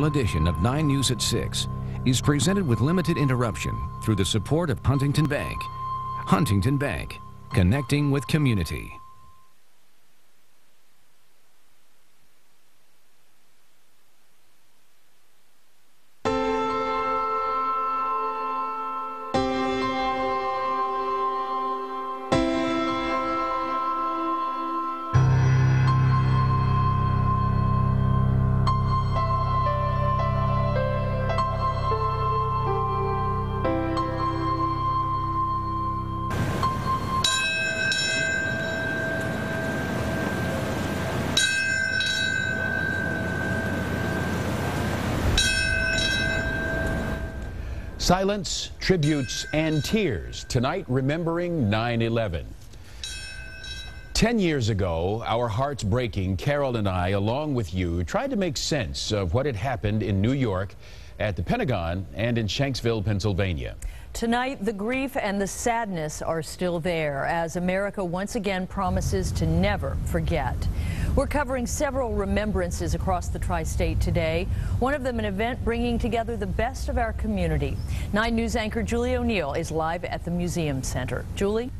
edition of 9 News at 6 is presented with limited interruption through the support of Huntington Bank. Huntington Bank, connecting with community. Silence, tributes, and tears. Tonight, remembering 9/11. 10 years ago, our hearts breaking, Carol and I, along with you, tried to make sense of what had happened in New York, at the Pentagon, and in Shanksville, Pennsylvania. Tonight, the grief and the sadness are still there as America once again promises to never forget. We're covering several remembrances across the tri-state today. One of them an event bringing together the best of our community. 9 News anchor Julie O'Neill is live at the Museum Center. Julie?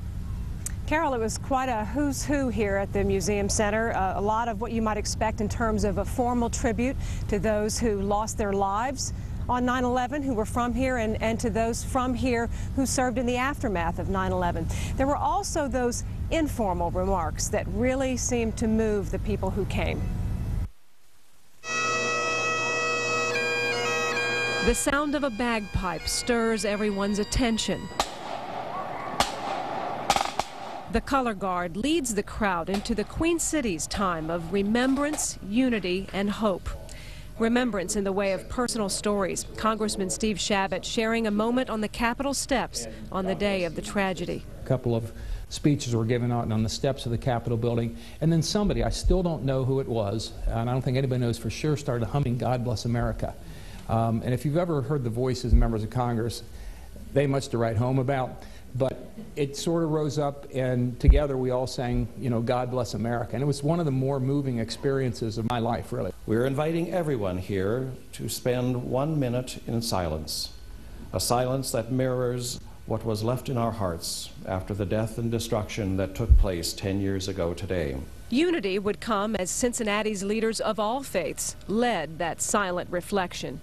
Carol, it was quite a who's who here at the Museum Center. A lot of what you might expect in terms of a formal tribute to those who lost their lives on 9/11, who were from here, and to those from here who served in the aftermath of 9/11. There were also those informal remarks that really seemed to move the people who came. The sound of a bagpipe stirs everyone's attention. The color guard leads the crowd into the Queen City's time of remembrance, unity, and hope. Remembrance in the way of personal stories. Congressman Steve Chabot sharing a moment on the Capitol steps on the day of the tragedy. A couple of speeches were given out on the steps of the Capitol building, and then somebody, I still don't know who it was, and I don't think anybody knows for sure, started humming God Bless America. And if you've ever heard the voices of members of Congress, they much to write home about. But it sort of rose up, and together we all sang, you know, God Bless America. And it was one of the more moving experiences of my life, really. We're inviting everyone here to spend 1 minute in silence, a silence that mirrors what was left in our hearts after the death and destruction that took place 10 years ago today. Unity would come as Cincinnati's leaders of all faiths led that silent reflection.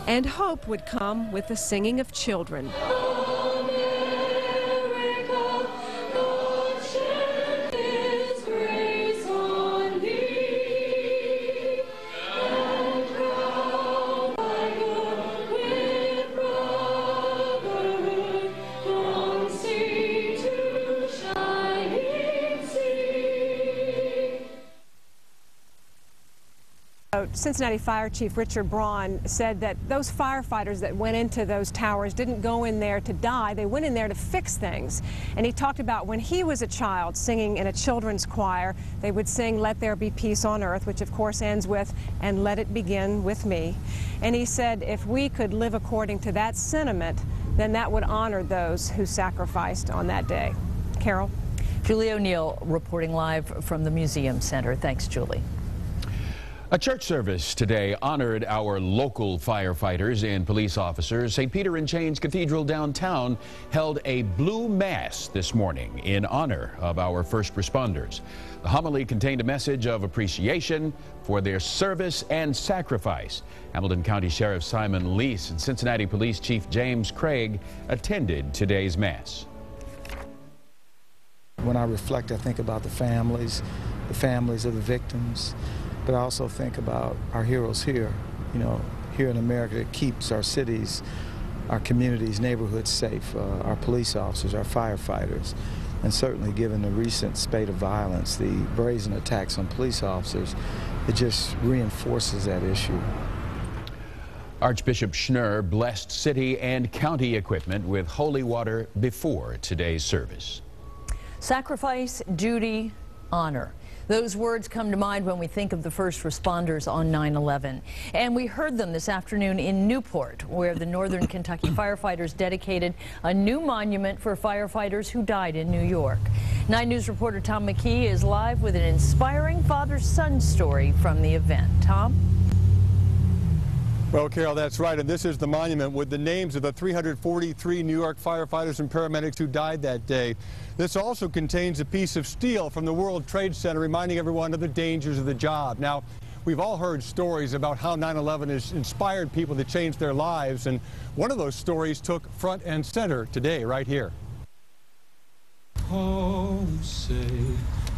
And hope would come with the singing of children. Cincinnati Fire Chief Richard Braun said that those firefighters that went into those towers didn't go in there to die, they went in there to fix things. And he talked about when he was a child singing in a children's choir, they would sing Let There Be Peace on Earth, which of course ends with, and let it begin with me. And he said if we could live according to that sentiment, then that would honor those who sacrificed on that day. Carol? Julie O'Neill reporting live from the Museum Center. Thanks, Julie. A church service today honored our local firefighters and police officers. St. Peter and Chains Cathedral downtown held a blue mass this morning in honor of our first responders. The homily contained a message of appreciation for their service and sacrifice. Hamilton County Sheriff Simon Lease and Cincinnati Police Chief James Craig attended today's mass. When I reflect, I think about the families of the victims. But I also think about our heroes here, you know, here in America that keeps our cities, our communities, neighborhoods safe, our police officers, our firefighters, and certainly given the recent spate of violence, the brazen attacks on police officers, it just reinforces that issue. Archbishop Schnurr blessed city and county equipment with holy water before today's service. Sacrifice, duty, honor. Those words come to mind when we think of the first responders on 9/11. And we heard them this afternoon in Newport, where the Northern Kentucky firefighters dedicated a new monument for firefighters who died in New York. 9 News reporter Tom McKee is live with an inspiring father-son story from the event. Tom? Well, Carol, that's right, and this is the monument with the names of the 343 New York firefighters and paramedics who died that day. This also contains a piece of steel from the World Trade Center reminding everyone of the dangers of the job. Now, we've all heard stories about how 9/11 has inspired people to change their lives, and one of those stories took front and center today, right here. Oh, say,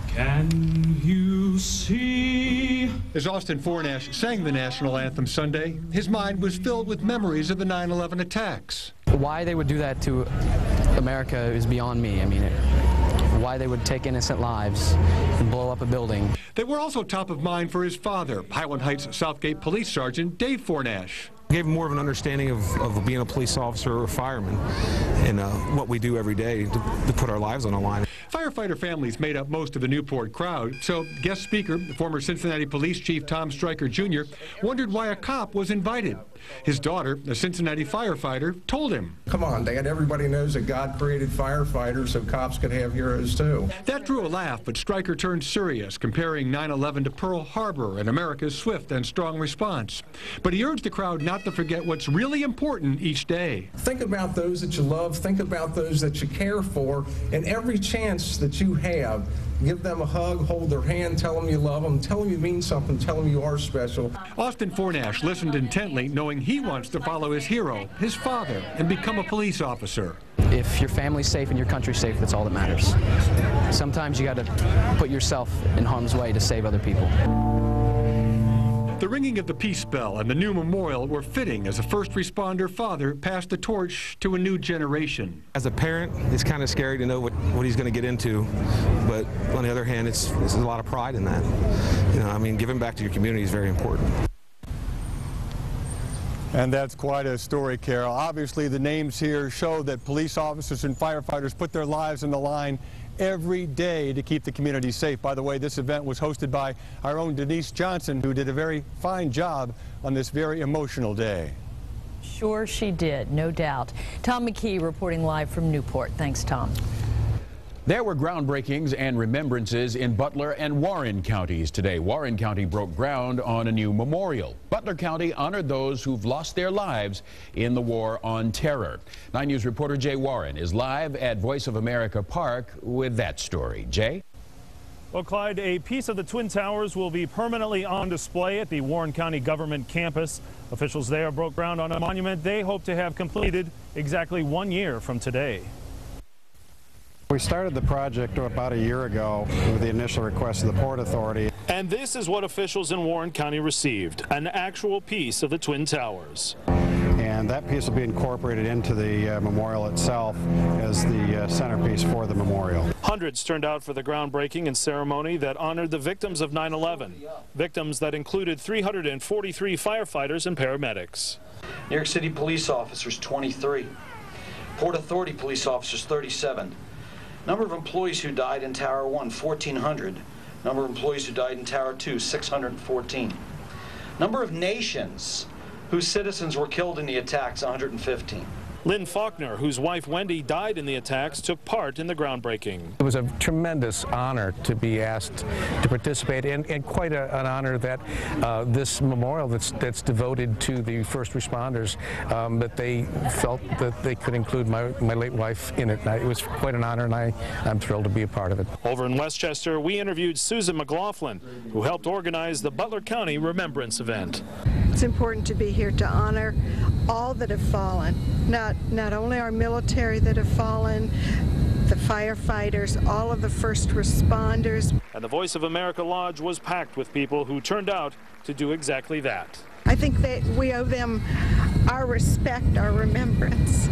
can you see? As Austin Fornash sang the national anthem Sunday, his mind was filled with memories of the 9/11 attacks. Why they would do that to America is beyond me. I mean, why they would take innocent lives and blow up a building. They were also top of mind for his father, Highland Heights Southgate Police Sergeant Dave Fornash. Gave him more of an understanding of being a police officer or a fireman and what we do every day to put our lives on the line. Firefighter families made up most of the Newport crowd, so guest speaker, former Cincinnati Police Chief Tom Stryker Jr., wondered why a cop was invited. His daughter, a Cincinnati firefighter, told him. Come on, Dad, everybody knows that God created firefighters so cops could have heroes too. That drew a laugh, but Stryker turned serious, comparing 9/11 to Pearl Harbor and America's swift and strong response. But he urged the crowd not to forget what's really important each day. Think about those that you love, think about those that you care for, and every chance that you have, give them a hug, hold their hand, tell them you love them, tell them you mean something, tell them you are special. Austin Fornash listened intently, knowing he wants to follow his hero, his father, and become a police officer. If your family's safe and your country's safe, that's all that matters. Sometimes you got to put yourself in harm's way to save other people. The ringing of the peace bell and the new memorial were fitting as a first responder father passed the torch to a new generation. As a parent, it's kind of scary to know what he's going to get into, but on the other hand, there's a lot of pride in that. You know, I mean, giving back to your community is very important. And that's quite a story, Carol. Obviously, the names here show that police officers and firefighters put their lives on the line every day to keep the community safe. By the way, this event was hosted by our own Denise Johnson, who did a very fine job on this very emotional day. Sure she did, no doubt. Tom McKee reporting live from Newport. Thanks, Tom. There were groundbreakings and remembrances in Butler and Warren counties today. Warren County broke ground on a new memorial. Butler County honored those who've lost their lives in the war on terror. 9 News reporter Jay Warren is live at Voice of America Park with that story. Jay? Well, Clyde, a piece of the Twin Towers will be permanently on display at the Warren County government campus. Officials there broke ground on a monument they hope to have completed exactly 1 year from today. We started the project about a year ago with the initial request of the Port Authority. And this is what officials in Warren County received, an actual piece of the Twin Towers. And that piece will be incorporated into the memorial itself as the centerpiece for the memorial. Hundreds turned out for the groundbreaking and ceremony that honored the victims of 9/11, victims that included 343 firefighters and paramedics. New York City police officers, 23. Port Authority police officers, 37. Number of employees who died in Tower 1, 1,400. Number of employees who died in Tower 2, 614. Number of nations whose citizens were killed in the attacks, 115. Lynn Faulkner, whose wife Wendy died in the attacks, took part in the groundbreaking. It was a tremendous honor to be asked to participate, and quite an honor that this memorial that's devoted to the first responders, that they felt that they could include my late wife in it. It was quite an honor, and I'm thrilled to be a part of it. Over in Westchester, we interviewed Susan McLaughlin, who helped organize the Butler County Remembrance event. It's important to be here to honor all that have fallen, not only our military that have fallen, the firefighters, all of the first responders. And the Voice of America Lodge was packed with people who turned out to do exactly that. I think that we owe them our respect, our remembrance.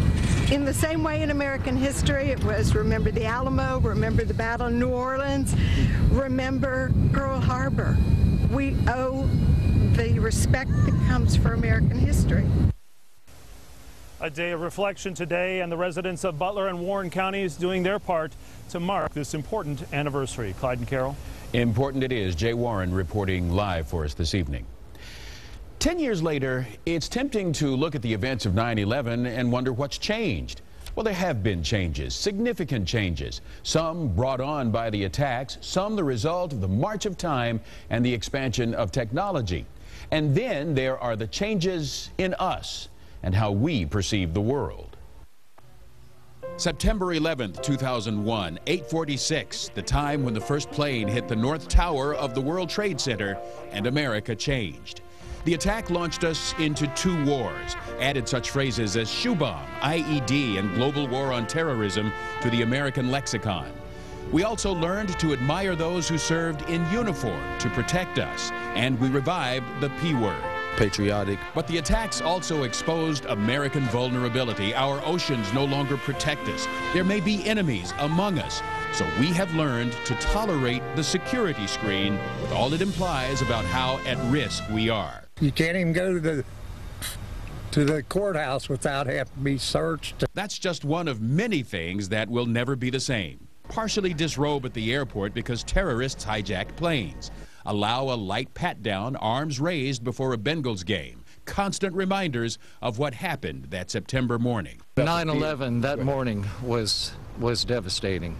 In the same way in American history, it was remember the Alamo, remember the Battle of New Orleans, remember Pearl Harbor. We owe the respect that comes for American history. A day of reflection today, and the residents of Butler and Warren counties doing their part to mark this important anniversary. Clyde and Carol. Important it is. Jay Warren reporting live for us this evening. 10 years later, it's tempting to look at the events of 9/11 and wonder what's changed. Well, there have been changes, significant changes, some brought on by the attacks, some the result of the march of time and the expansion of technology. And then there are the changes in us and how we perceive the world. September 11th, 2001, 8:46, the time when the first plane hit the North Tower of the World Trade Center and America changed. The attack launched us into two wars, added such phrases as shoe bomb, IED, and global war on terrorism to the American lexicon. We also learned to admire those who served in uniform to protect us, and we revived the P word. Patriotic. But the attacks also exposed American vulnerability. Our oceans no longer protect us. There may be enemies among us. So we have learned to tolerate the security screen with all it implies about how at risk we are. You can't even go to the courthouse without having to be searched. That's just one of many things that will never be the same. Partially disrobe at the airport because terrorists hijacked planes. Allow a light pat-down, arms raised before a Bengals game. Constant reminders of what happened that September morning. 9/11 that morning was devastating.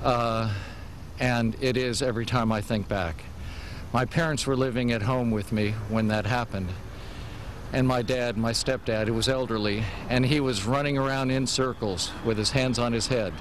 And it is every time I think back. My parents were living at home with me when that happened. And my dad, my stepdad, who was elderly, and he was running around in circles with his hands on his head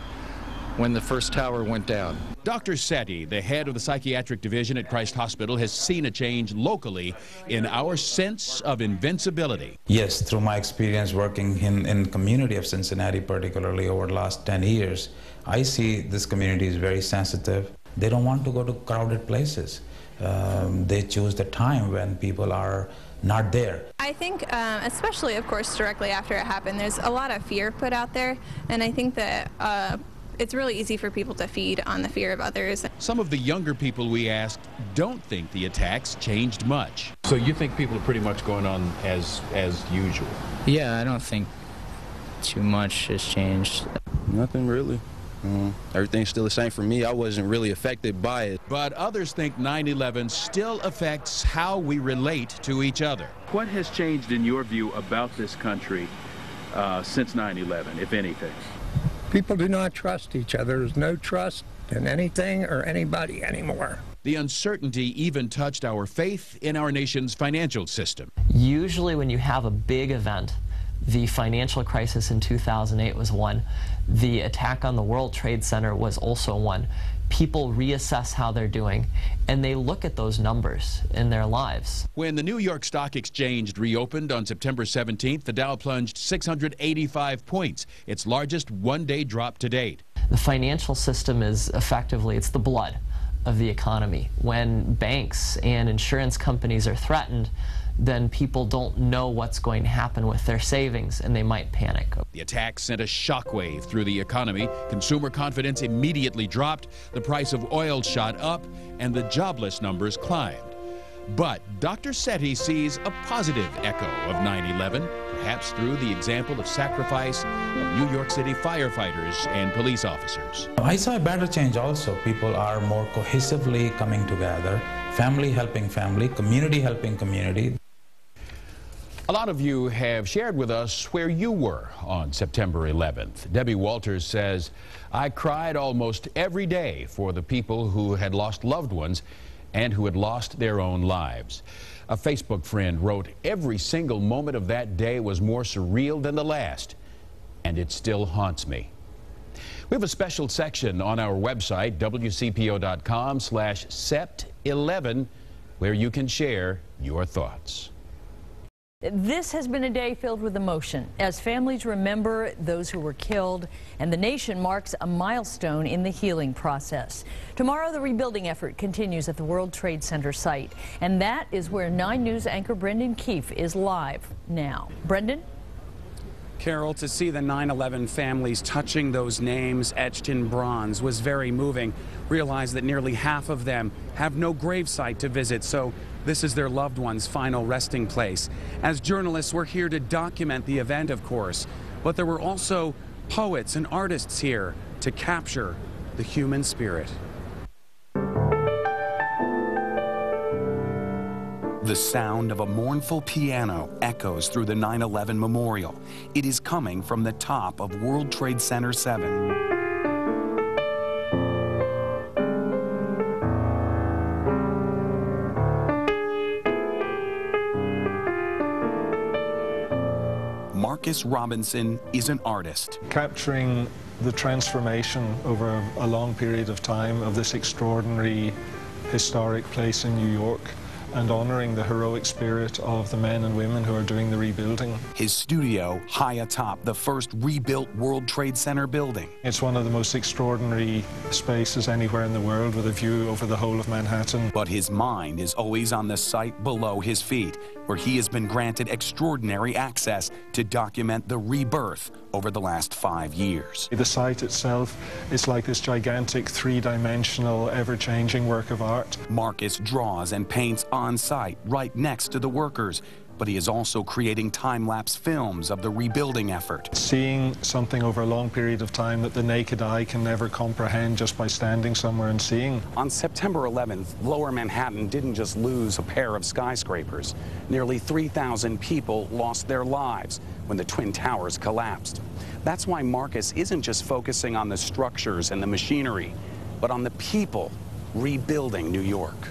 when the first tower went down. Dr. Setti, the head of the psychiatric division at Christ Hospital, has seen a change locally in our sense of invincibility. Yes, through my experience working in the community of Cincinnati, particularly over the last 10 years, I see this community is very sensitive. They don't want to go to crowded places. They choose the time when people are not there. I think, especially, of course, directly after it happened, there's a lot of fear put out there, and I think that it's really easy for people to feed on the fear of others. Some of the younger people we asked don't think the attacks changed much. So you think people are pretty much going on as usual? Yeah, I don't think too much has changed. Nothing really. Everything's still the same for me. I wasn't really affected by it. But others think 9/11 still affects how we relate to each other. What has changed in your view about this country since 9/11, if anything? People do not trust each other. There's no trust in anything or anybody anymore. The uncertainty even touched our faith in our nation's financial system. Usually when you have a big event, the financial crisis in 2008 was one. The attack on the World Trade Center was also one. People reassess how they're doing, and they look at those numbers in their lives. When the New York Stock Exchange reopened on September 17th, the Dow plunged 685 points, its largest one-day drop to date. The financial system is effectively, it's the blood of the economy. When banks and insurance companies are threatened, then people don't know what's going to happen with their savings, and they might panic. The attack sent a shockwave through the economy. Consumer confidence immediately dropped, the price of oil shot up, and the jobless numbers climbed. But Dr. Setti sees a positive echo of 9/11, perhaps through the example of sacrifice of New York City firefighters and police officers. I saw a better change also. People are more cohesively coming together, family helping family, community helping community. A lot of you have shared with us where you were on September 11th. Debbie Walters says, I cried almost every day for the people who had lost loved ones and who had lost their own lives. A Facebook friend wrote, every single moment of that day was more surreal than the last, and it still haunts me. We have a special section on our website, wcpo.com/sept11, where you can share your thoughts. This has been a day filled with emotion as families remember those who were killed, and the nation marks a milestone in the healing process. Tomorrow, the rebuilding effort continues at the World Trade Center site, and that is where 9 News anchor Brendan Keefe is live now. Brendan? Carol, to see the 9/11 families touching those names etched in bronze was very moving. Realize that nearly half of them have no gravesite to visit, so this is their loved one's final resting place. As journalists, we're here to document the event, of course, but there were also poets and artists here to capture the human spirit. The sound of a mournful piano echoes through the 9/11 memorial. It is coming from the top of World Trade Center 7. Marcus Robinson is an artist. Capturing the transformation over a long period of time of this extraordinary historic place in New York, and honoring the heroic spirit of the men and women who are doing the rebuilding. His studio high atop the first rebuilt World Trade Center building. It's one of the most extraordinary spaces anywhere in the world, with a view over the whole of Manhattan. But his mind is always on the site below his feet, where he has been granted extraordinary access to document the rebirth over the last 5 years. The site itself is like this gigantic three-dimensional, ever-changing work of art. Marcus draws and paints on site, right next to the workers, but he is also creating time-lapse films of the rebuilding effort. Seeing something over a long period of time that the naked eye can never comprehend just by standing somewhere and seeing. On September 11th, Lower Manhattan didn't just lose a pair of skyscrapers. Nearly 3,000 people lost their lives when the Twin Towers collapsed. That's why Marcus isn't just focusing on the structures and the machinery, but on the people rebuilding New York.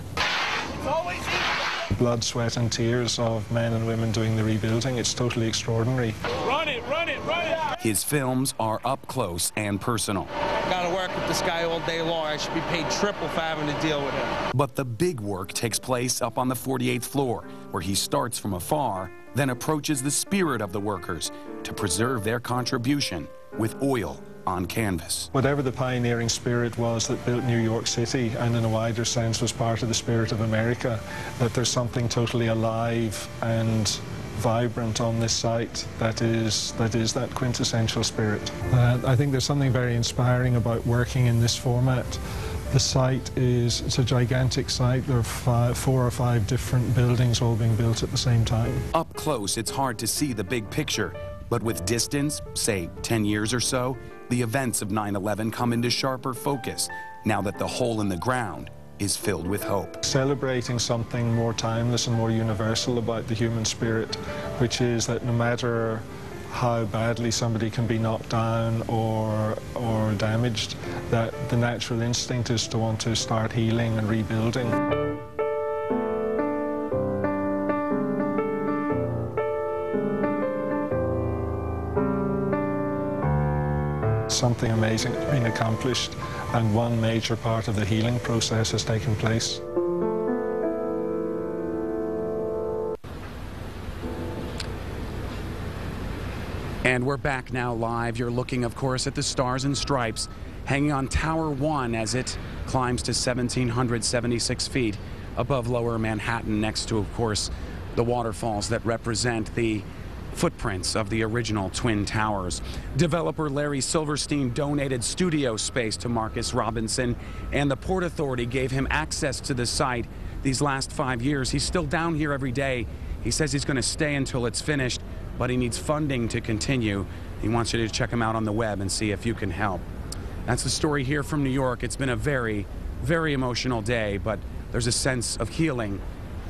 Blood, sweat and tears of men and women doing the rebuilding. It's totally extraordinary. Run it, run it, run it! His films are up close and personal. Gotta work with this guy all day long. I should be paid triple for having to deal with him. But the big work takes place up on the 48th floor, where he starts from afar, then approaches the spirit of the workers to preserve their contribution with oil on canvas. Whatever the pioneering spirit was that built New York City, and in a wider sense was part of the spirit of America, that there's something totally alive and vibrant on this site that is that quintessential spirit. I think there's something very inspiring about working in this format. The site it's a gigantic site. There are 4 or 5 different buildings all being built at the same time. Up close, it's hard to see the big picture, but with distance, say 10 years or so, the events of 9/11 come into sharper focus now that the hole in the ground is filled with hope. Celebrating something more timeless and more universal about the human spirit, which is that no matter how badly somebody can be knocked down or damaged, that the natural instinct is to want to start healing and rebuilding. Something amazing has been accomplished, and one major part of the healing process has taken place. And we're back now live. You're looking, of course, at the Stars and Stripes hanging on Tower 1 as it climbs to 1,776 feet above Lower Manhattan, next to, of course, the waterfalls that represent the footprints of the original Twin Towers. Developer Larry Silverstein donated studio space to Marcus Robinson, and the Port Authority gave him access to the site these last 5 years. He's still down here every day. He says he's going to stay until it's finished, but he needs funding to continue. He wants you to check him out on the web and see if you can help. That's the story here from New York. It's been a very, very emotional day, but there's a sense of healing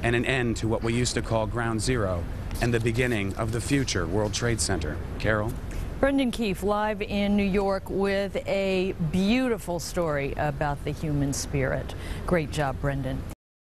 and an end to what we used to call Ground Zero and the beginning of the future World Trade Center. Carol? Brendan Keefe live in New York with a beautiful story about the human spirit. Great job, Brendan.